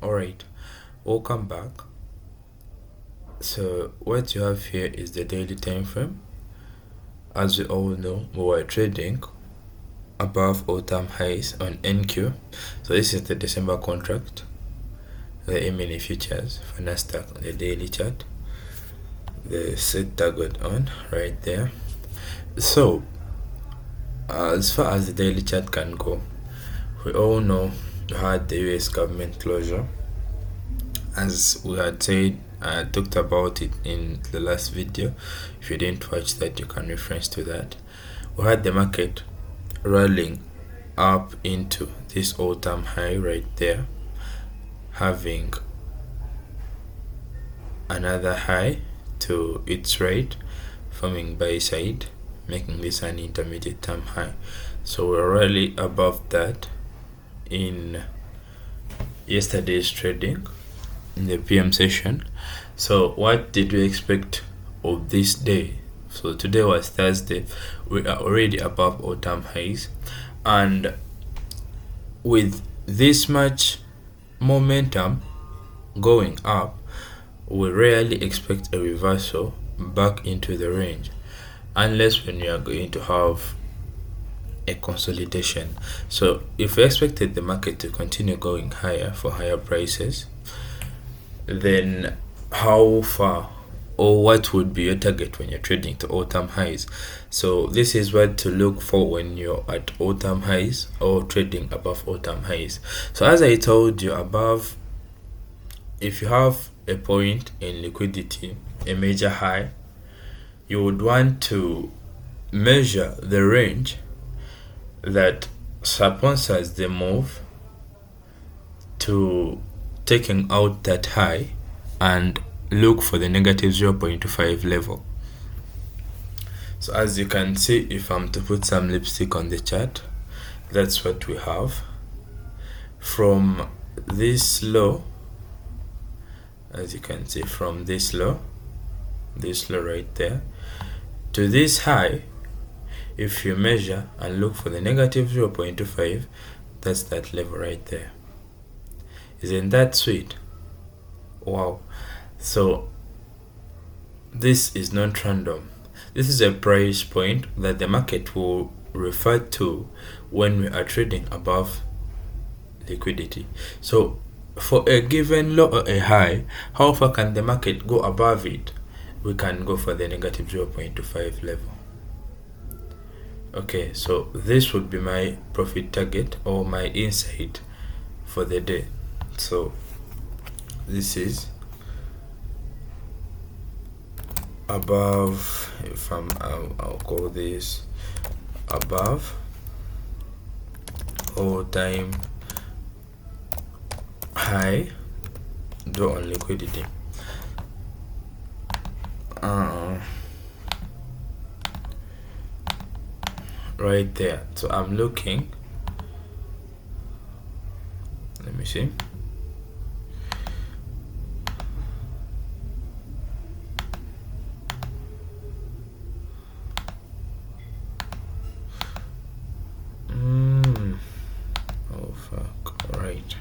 Alright, welcome back. So what you have here is the daily time frame. As we all know, we were trading above all-time highs on NQ. So this is the December contract, the E-mini futures for Nasdaq on the daily chart. The set target on right there. So as far as the daily chart can go, we all know we had the US government closure. As we had said, I talked about it in the last video. If you didn't watch that, you can reference to that. We had the market rolling up into this all-time high right there, having another high to its right, forming buy side, making this an intermediate term high. So we're really above that in yesterday's trading in the PM session. So what did we expect of this day? So today was Thursday. We are already above all-time highs, and with this much momentum going up, we rarely expect a reversal back into the range, unless when we are going to have a consolidation. So if we expected the market to continue going higher for higher prices, then how far or what would be your target when you're trading to all-time highs? So this is what to look for when you're at all-time highs or trading above all-time highs. So as I told you above, if you have a point in liquidity, a major high, you would want to measure the range that sponsors the move to taking out that high and look for the negative 0.25 level. So as you can see, if I'm to put some lipstick on the chart, that's what we have. From this low, as you can see, from this low right there to this high, if you measure and look for the negative 0.25, that's that level right there. Isn't that sweet? Wow. So this is not random. This is a price point that the market will refer to when we are trading above liquidity. So for a given low or a high, how far can the market go above it? We can go for the negative 0.25 level. Okay, so this would be my profit target or my insight for the day. So this is above, if I'll call this above all-time high draw on liquidity. Right there. So I'm looking, let me see. Oh fuck. Alright.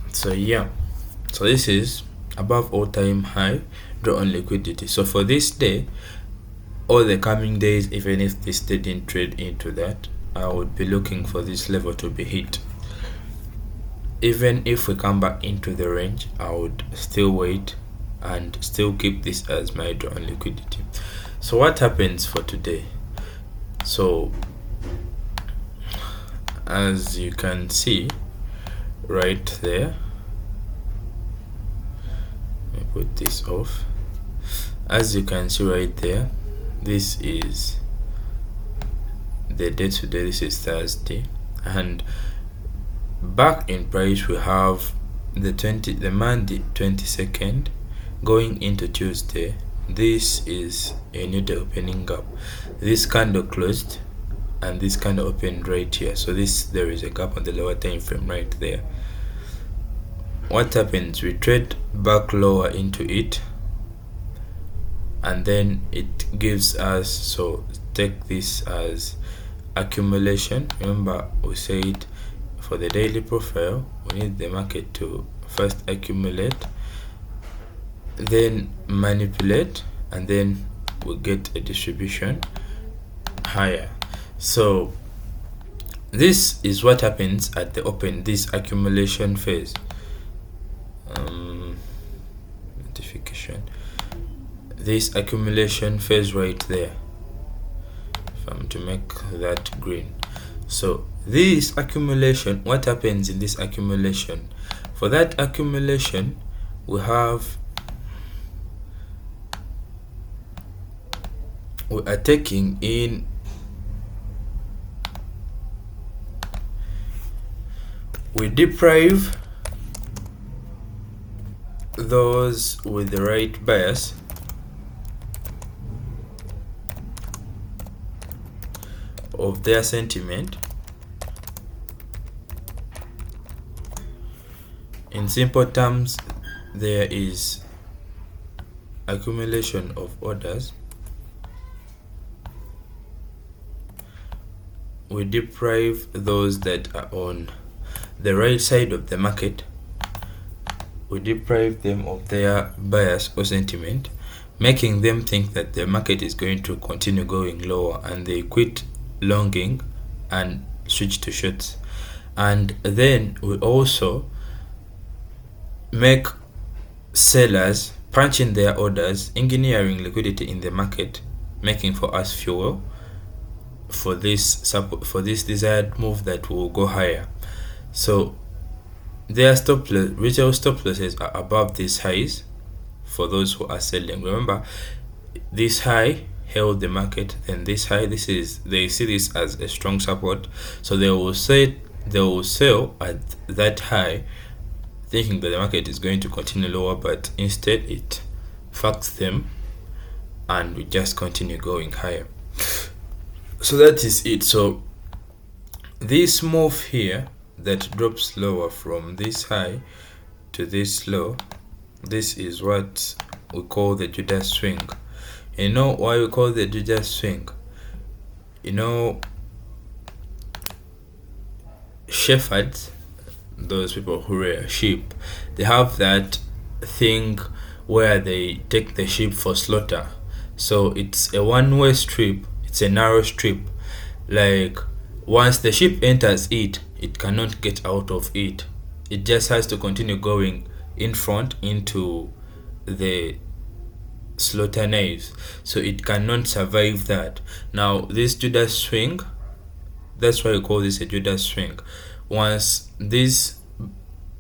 So yeah, so this is above all-time high draw on liquidity. So for this day, all the coming days, even if this didn't trade into that, I would be looking for this level to be hit. Even if we come back into the range, I would still wait and still keep this as my draw on liquidity. So what happens for today? So as you can see right there, let me put this off. As you can see right there, this is the day today. This is Thursday, and back in price we have the Monday 22nd going into Tuesday. This is a new day opening gap. This candle closed and this candle opened right here. So there is a gap on the lower time frame right there. What happens? We trade back lower into it, and then it gives us, so take this as accumulation. Remember we said for the daily profile, we need the market to first accumulate, then manipulate, and then we get a distribution higher. So this is what happens at the open, this accumulation phase. Notification. This accumulation phase right there. If I'm to make that green. So this accumulation, what happens in this accumulation? For that accumulation, we are taking in we deprive those with the right bias of their sentiment. In simple terms, there is accumulation of orders. We deprive those that are on the right side of the market. We deprive them of their bias or sentiment, making them think that the market is going to continue going lower, and they quit longing and switch to shorts. And then we also make sellers punch in their orders, engineering liquidity in the market, making for us fuel for this desired move that will go higher. So their retail stop losses are above these highs for those who are selling. Remember, this high held the market, and this high, they see this as a strong support, so they will sell at that high, thinking that the market is going to continue lower, but instead it fucks them and we just continue going higher. So that is it. So this move here that drops lower from this high to this low, this is what we call the Judas swing. You know why we call the Judas swing? You know, shepherds, those people who rear sheep, they have that thing where they take the sheep for slaughter. So it's a one-way strip, it's a narrow strip. Like, once the sheep enters it, it cannot get out of it. It just has to continue going in front into the slaughter knives, so it cannot survive that. Now this Judas swing, that's why we call this a Judas swing. Once these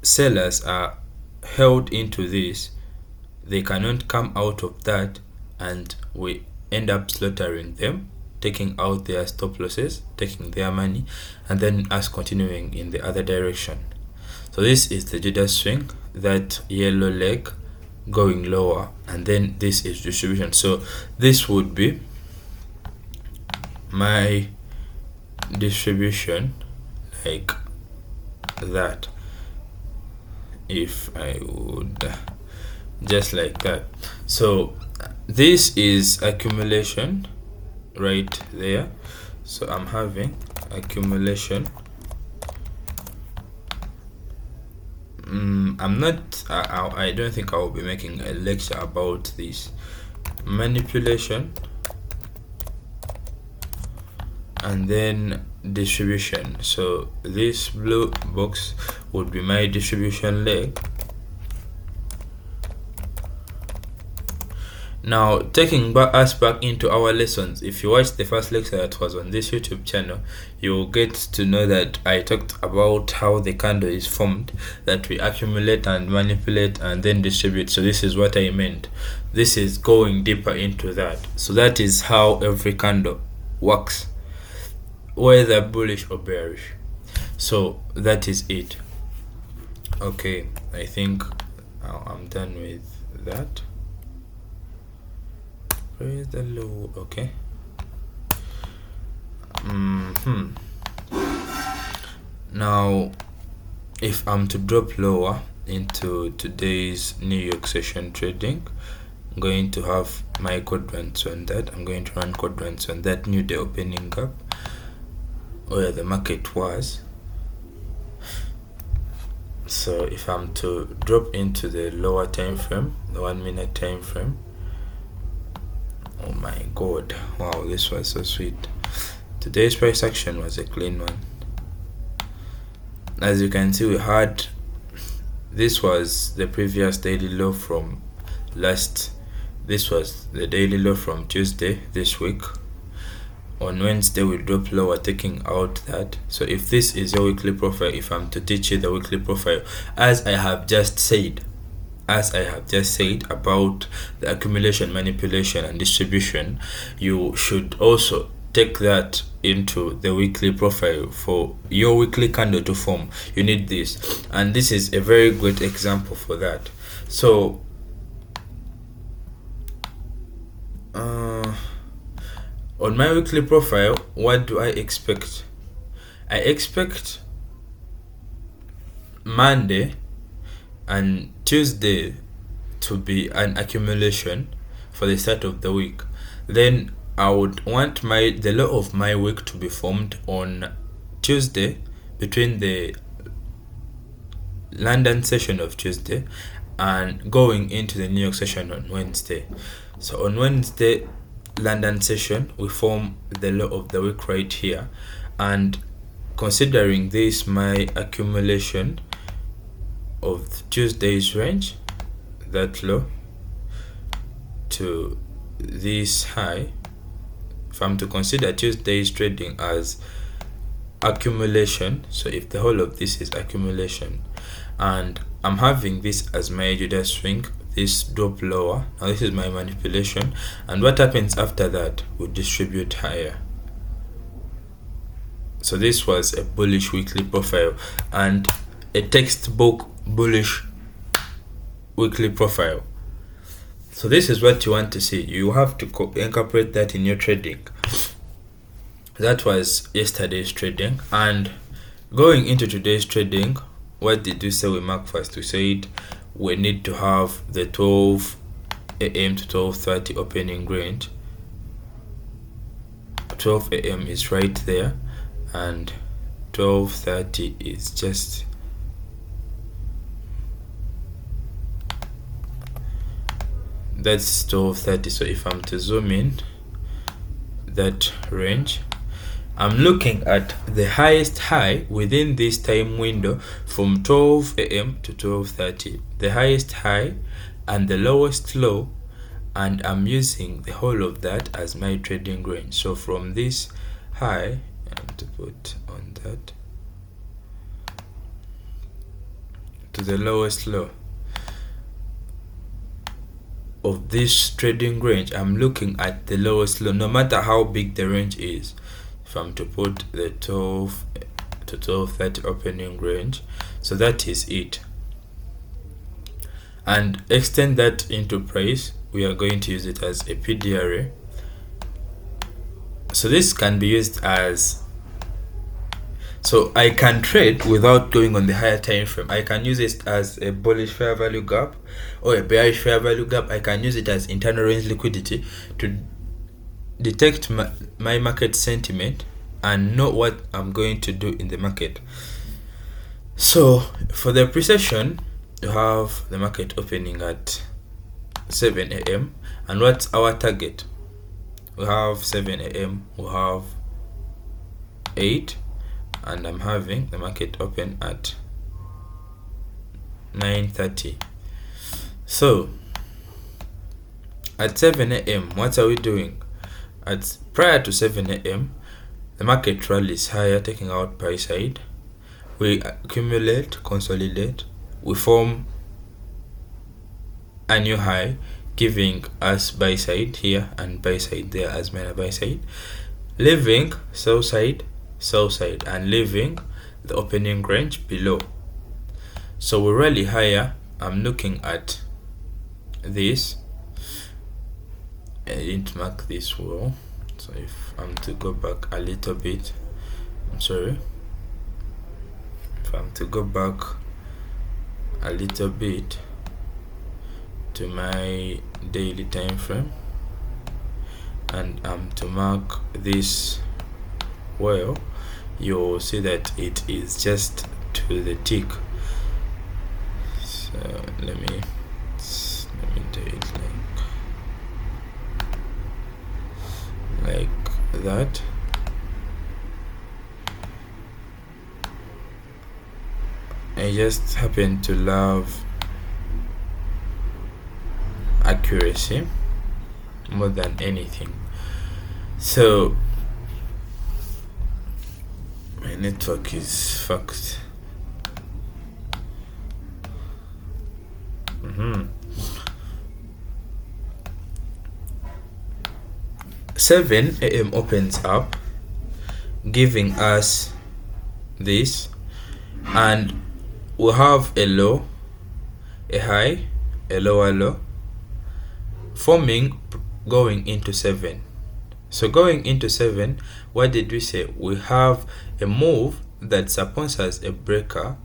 sellers are held into this, they cannot come out of that, and we end up slaughtering them, taking out their stop losses, taking their money, and then us continuing in the other direction. So this is the Judas swing, that yellow leg going lower, and then this is distribution. So this would be my distribution, like that, if I would just like that. So this is accumulation right there. So I'm having accumulation. I don't think I will be making a lecture about this. Manipulation, and then distribution. So this blue box would be my distribution leg. Now, taking us back into our lessons, if you watched the first lecture that was on this YouTube channel, you will get to know that I talked about how the candle is formed, that we accumulate and manipulate and then distribute. So this is what I meant. This is going deeper into that. So that is how every candle works, whether bullish or bearish. So that is it. Okay, I think I'm done with that. Where is the low? Okay. Now, if I'm to drop lower into today's New York session trading, I'm going to have my quadrants on that. I'm going to run quadrants on that new day opening up where the market was. So if I'm to drop into the lower time frame, the 1 minute time frame, oh my god, wow, this was so sweet. Today's price action was a clean one. As you can see, we had, this was the previous daily low from this was the daily low from Tuesday this week. On Wednesday we drop lower, taking out that. So if this is your weekly profile, if I'm to teach you the weekly profile, as I have just said about the accumulation, manipulation and distribution, you should also take that into the weekly profile. For your weekly candle to form, you need this, and this is a very good example for that. So on my weekly profile, what do I expect? I expect Monday and Tuesday to be an accumulation for the start of the week. Then I would want the low of my week to be formed on Tuesday, between the London session of Tuesday and going into the New York session on Wednesday. So on Wednesday London session, we form the low of the week right here, and considering this my accumulation of Tuesday's range, that low to this high, if I'm to consider Tuesday's trading as accumulation, so if the whole of this is accumulation and I'm having this as my Judas swing, this drop lower, now this is my manipulation, and what happens after that would distribute higher. So this was a bullish weekly profile, and a textbook bullish weekly profile. So this is what you want to see. You have to incorporate that in your trading. That was yesterday's trading, and going into today's trading, what did we say we mark first? We said we need to have the 12 a.m. to 12:30 opening range. 12 a.m. is right there, and 12:30 is just that's 12:30. So if I'm to zoom in that range, I'm looking at the highest high within this time window from 12 a.m. to 12:30, the highest high and the lowest low, and I'm using the whole of that as my trading range. So from this high, I have to put on that, to the lowest low of this trading range, I'm looking at the lowest low, no matter how big the range is. If I'm to put the 12 to 12:30 opening range, so that is it, and extend that into price, we are going to use it as a PD array. So this can be used as, so I can trade without going on the higher time frame. I can use it as a bullish fair value gap or a bearish fair value gap. I can use it as internal range liquidity to detect my market sentiment and know what I'm going to do in the market. So for the pre-session, you have the market opening at 7 a.m. and what's our target? We have 7 a.m. we have 8, and I'm having the market open at 9:30. So at 7 a.m. what are we doing? Prior to 7 a.m. the market rallies higher, taking out buy side. We accumulate, consolidate, we form a new high, giving us buy side here and buy side there as my buy side, leaving sell side, and leaving the opening range below. So we rally higher. I'm looking at this. I didn't mark this well, so if I'm to go back a little bit, if I'm to go back a little bit to my daily time frame, and I'm to mark this well, you'll see that it is just to the tick. So let me do it like that. I just happen to love accuracy more than anything. So my network is fucked. 7 a.m. opens up, giving us this, and we have a low, a high, a lower low, forming, going into 7. So going into 7, what did we say? We have a move that sponsors a breaker.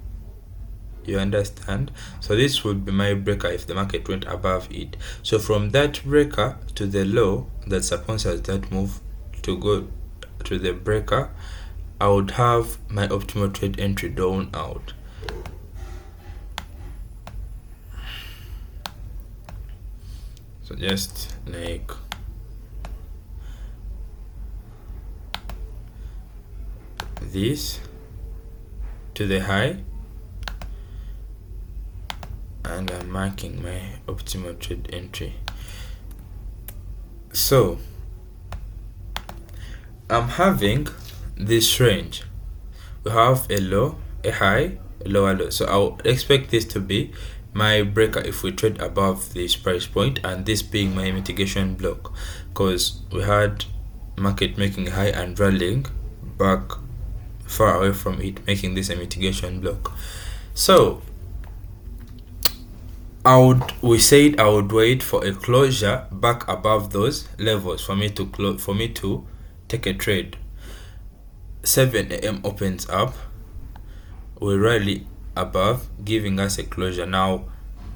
You understand? So this would be my breaker if the market went above it. So from that breaker to the low that sponsors that move to go to the breaker, I would have my optimal trade entry down out. So just like this to the high, and I'm marking my optimal trade entry. So I'm having this range. We have a low, a high, a lower low. So I'll expect this to be my breaker if we trade above this price point, and this being my mitigation block, because we had market making high and rallying back far away from it, making this a mitigation block. So we said I would wait for a closure back above those levels for me to take a trade. 7 a.m. opens up, we rally above, giving us a closure. Now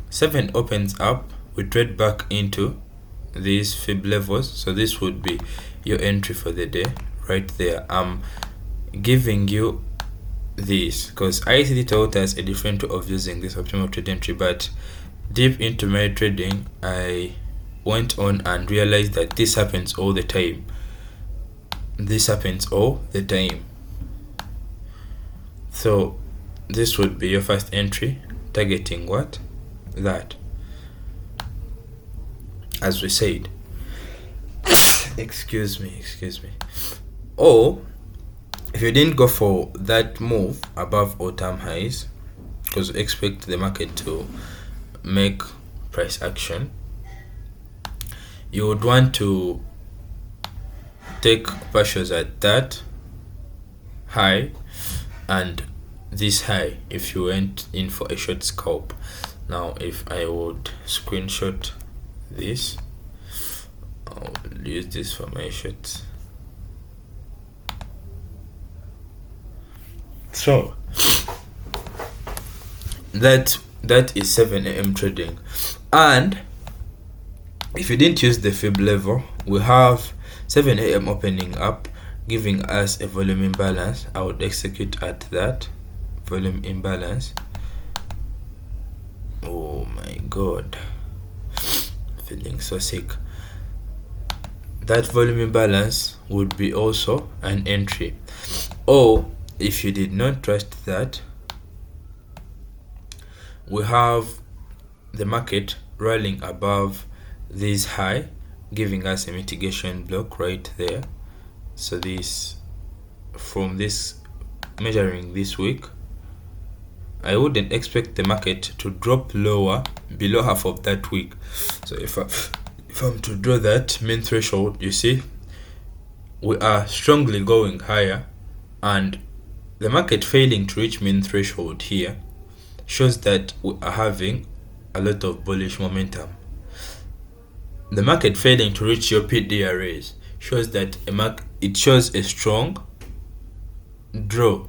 7 opens up, we trade back into these fib levels. So this would be your entry for the day right there. I'm giving you this because ICT taught us a different way of using this optimal trade entry, but deep into my trading I went on and realized that this happens all the time. So this would be your first entry, targeting what? That, as we said. excuse me. Or if you didn't go for that move above all-time highs, because we expect the market to make price action, you would want to take partials at that high and this high if you went in for a short scalp. Now if I would screenshot this, I'll use this for my shorts. So that is 7 a.m. trading. And if you didn't use the fib level, we have 7 a.m. opening up, giving us a volume imbalance. I would execute at that volume imbalance. Oh my god, feeling so sick. That volume imbalance would be also an entry. Or if you did not trust that, we have the market rolling above this high, giving us a mitigation block right there. So this, from this, measuring this week, I wouldn't expect the market to drop lower below half of that week. So if I'm to draw that main threshold, you see we are strongly going higher, and the market failing to reach main threshold here shows that we are having a lot of bullish momentum. The market failing to reach your PDRAs shows that it shows a strong draw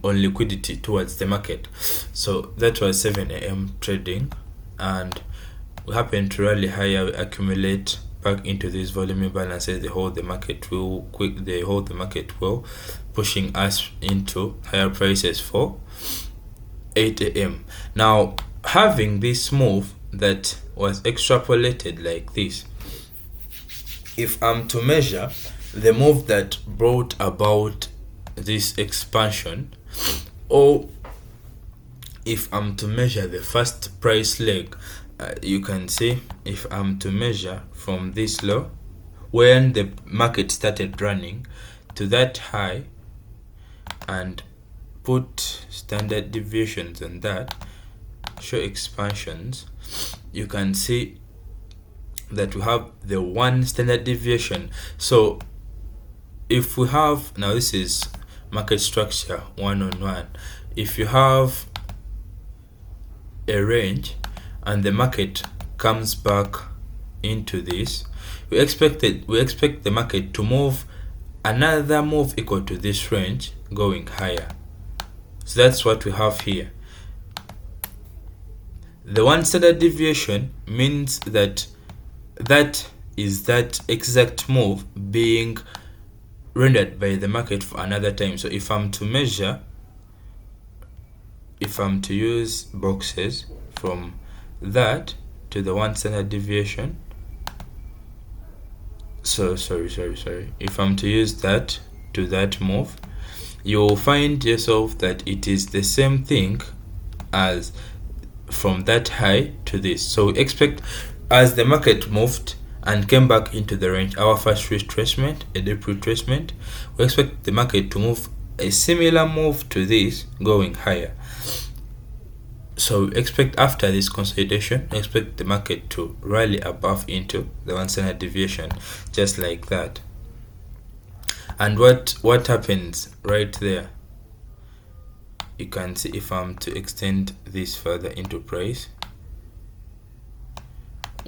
on liquidity towards the market. So that was 7 a.m. trading, and we happen to rally higher, we accumulate back into these volume imbalances. They hold the market well, pushing us into higher prices for 8 a.m. Now having this move that was extrapolated like this, if I'm to measure the move that brought about this expansion, or if I'm to measure the first price leg, you can see if I'm to measure from this low when the market started running to that high and put standard deviations on that, show expansions, you can see that we have the one standard deviation. So if we have, now this is market structure 1-on-1, if you have a range and the market comes back into this, we expect the market to move another move equal to this range going higher. So that's what we have here. The one standard deviation means that is that exact move being rendered by the market for another time. So if I'm to measure, if I'm to use boxes from that to the one standard deviation, so if I'm to use that to that move, you'll find yourself that it is the same thing as from that high to this. So expect, as the market moved and came back into the range, our first retracement, a deep retracement, we expect the market to move a similar move to this going higher. So expect after this consolidation, expect the market to rally above into the one standard deviation, just like that. And what happens right there, you can see if I'm to extend this further into price,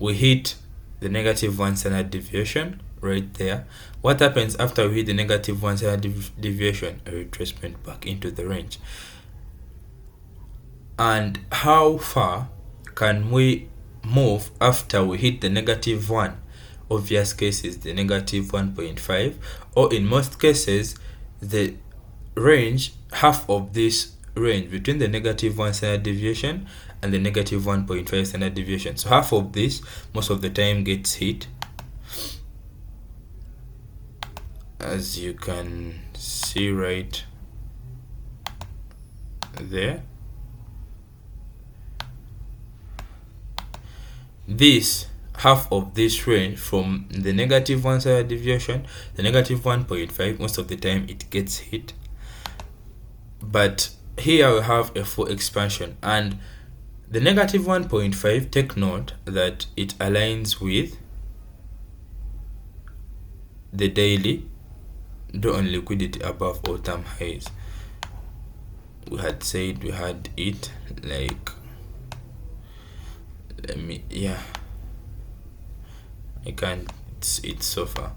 we hit the negative one standard deviation right there. What happens after we hit the negative one standard deviation? A retracement back into the range. And how far can we move after we hit the negative 1? Obvious cases, the negative 1.5, or in most cases the range, half of this range between the negative 1 standard deviation and the negative 1.5 standard deviation. So half of this most of the time gets hit, as you can see right there. This half of this range from the negative 1 standard deviation, the negative 1.5, most of the time it gets hit. But here we have a full expansion, and the negative 1.5, take note that it aligns with the daily do on liquidity above all-time highs. We had said we had it like, I can't, it's so far,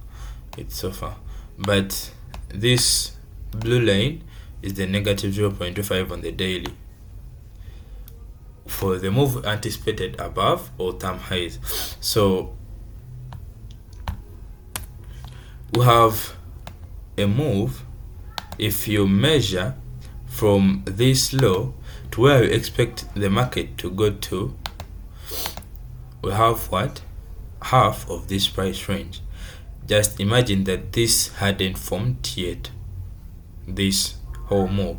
but this blue line is the negative 0.25 on the daily for the move anticipated above all-time highs. So we have a move, if you measure from this low to where we expect the market to go to, we have what? Half of this price range. Just imagine that this hadn't formed yet, this whole move.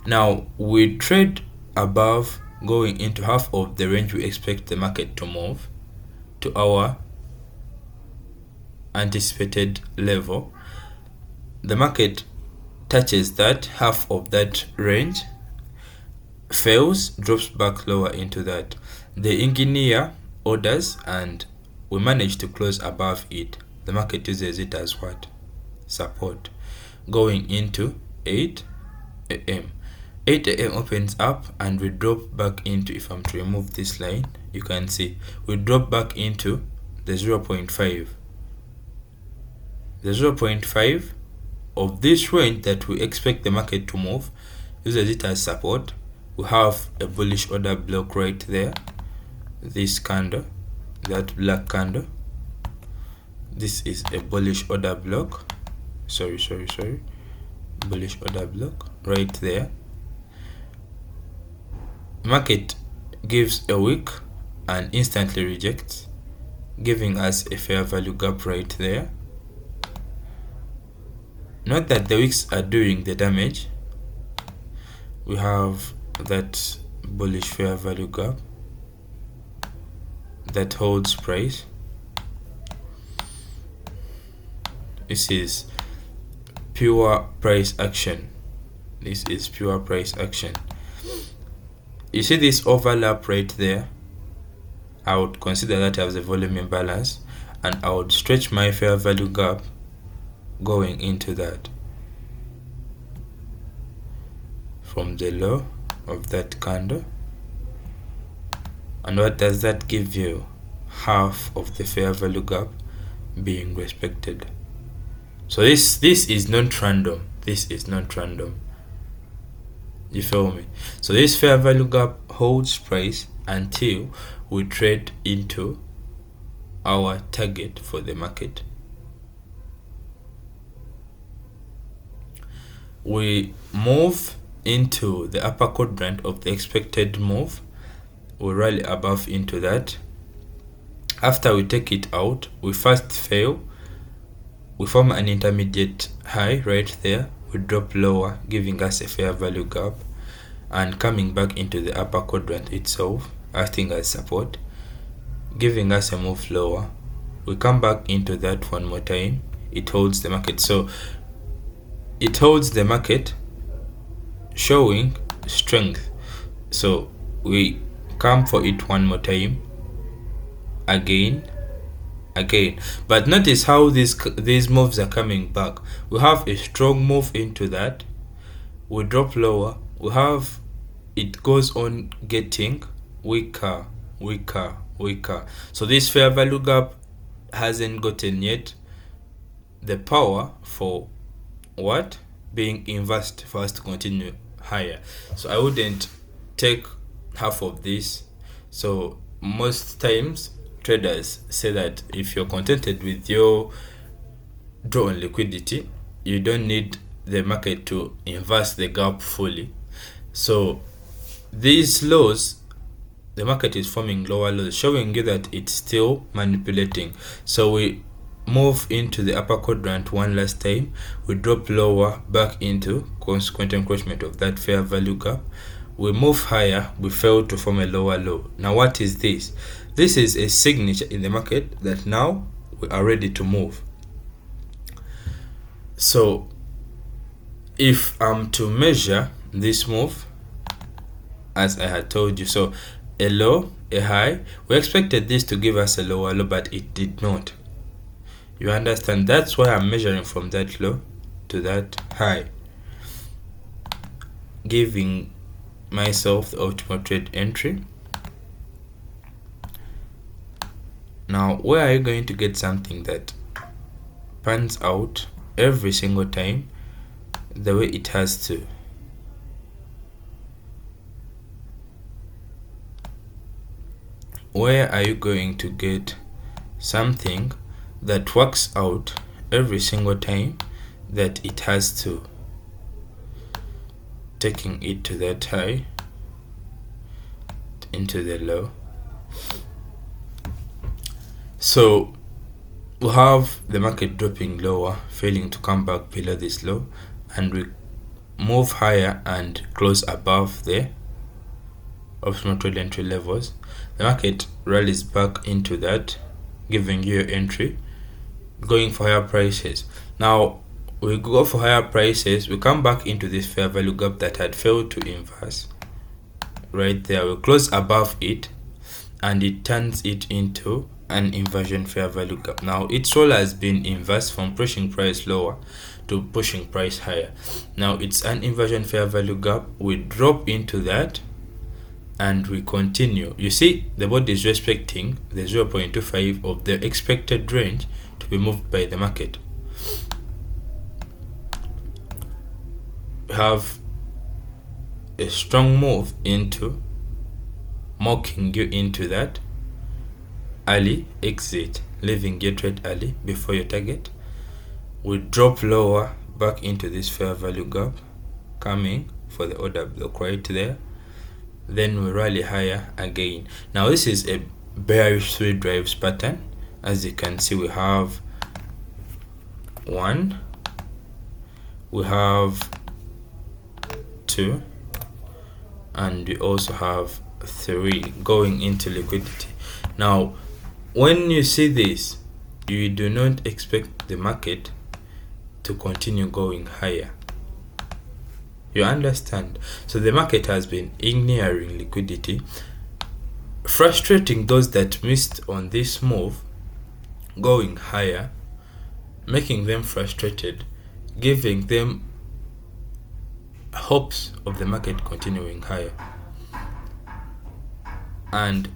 Now we trade above, going into half of the range we expect the market to move to our anticipated level. The market touches that half of that range, fails, drops back lower into that. The engineer orders and we manage to close above it. The market uses it as what? Support. Going into 8 a.m. 8 a.m. opens up and we drop back into, if I'm to remove this line, you can see we drop back into the 0.5. The 0.5 of this range that we expect the market to move uses it as support. We have a bullish order block right there, this candle, that black candle. This is a bullish order block, bullish order block right there. Market gives a wick and instantly rejects, giving us a fair value gap right there. Note that the wicks are doing the damage. We have that bullish fair value gap that holds price. This is pure price action. This is pure price action. You see this overlap right there? I would consider that as a volume imbalance, and I would stretch my fair value gap going into that from the low of that candle. And what does that give you? Half of the fair value gap being respected. So this is not random. This is not random. You feel me? So this fair value gap holds price until we trade into our target for the market. We move into the upper quadrant of the expected move. We rally above into that. After we take it out, we first fail. We form an intermediate high right there. We drop lower, giving us a fair value gap, and coming back into the upper quadrant itself, acting as support, giving us a move lower. We come back into that one more time. It holds the market. So it holds the market, showing strength. So we come for it one more time, again, but notice how these moves are coming back. We have a strong move into that, we drop lower, we have it goes on getting weaker. So this fair value gap hasn't gotten yet the power for what being inversed for us to continue higher. So I wouldn't take half of this. So most times traders say that if you're contented with your draw on liquidity, you don't need the market to inverse the gap fully. So these lows, the market is forming lower lows, showing you that it's still manipulating. So we move into the upper quadrant one last time, we drop lower back into consequent encroachment of that fair value gap. We move higher, we fail to form a lower low. Now what is this? This is a signature in the market that now we are ready to move. So if I'm to measure this move, as I had told you, so a low, a high, we expected this to give us a lower low, but it did not. You understand? That's why I'm measuring from that low to that high, giving myself the optimal trade entry. Now, where are you going to get something that pans out every single time the way it has to? Where are you going to get something that works out every single time that it has to? Taking it to that high, into the low. So we have the market dropping lower, failing to come back below this low, and we move higher and close above the optimal trade entry levels. The market rallies back into that, giving you your entry, going for higher prices. Now we go for higher prices, we come back into this fair value gap that had failed to inverse right there. We close above it and it turns it into an inversion fair value gap. Now its role has been inverse from pushing price lower to pushing price higher. Now it's an inversion fair value gap. We drop into that and we continue. You see, the body is respecting the 0.25 of the expected range to be moved by the market. We have a strong move into mocking you into that early exit, leaving your trade early before your target. We drop lower back into this fair value gap, coming for the order block right there. then we rally higher again. Now this is a bearish three drives pattern. As you can see, we have 1, we have 2, and we also have 3 going into liquidity. Now when you see this, you do not expect the market to continue going higher. You understand? So the market has been ignoring liquidity, frustrating those that missed on this move going higher, making them frustrated, giving them hopes of the market continuing higher. And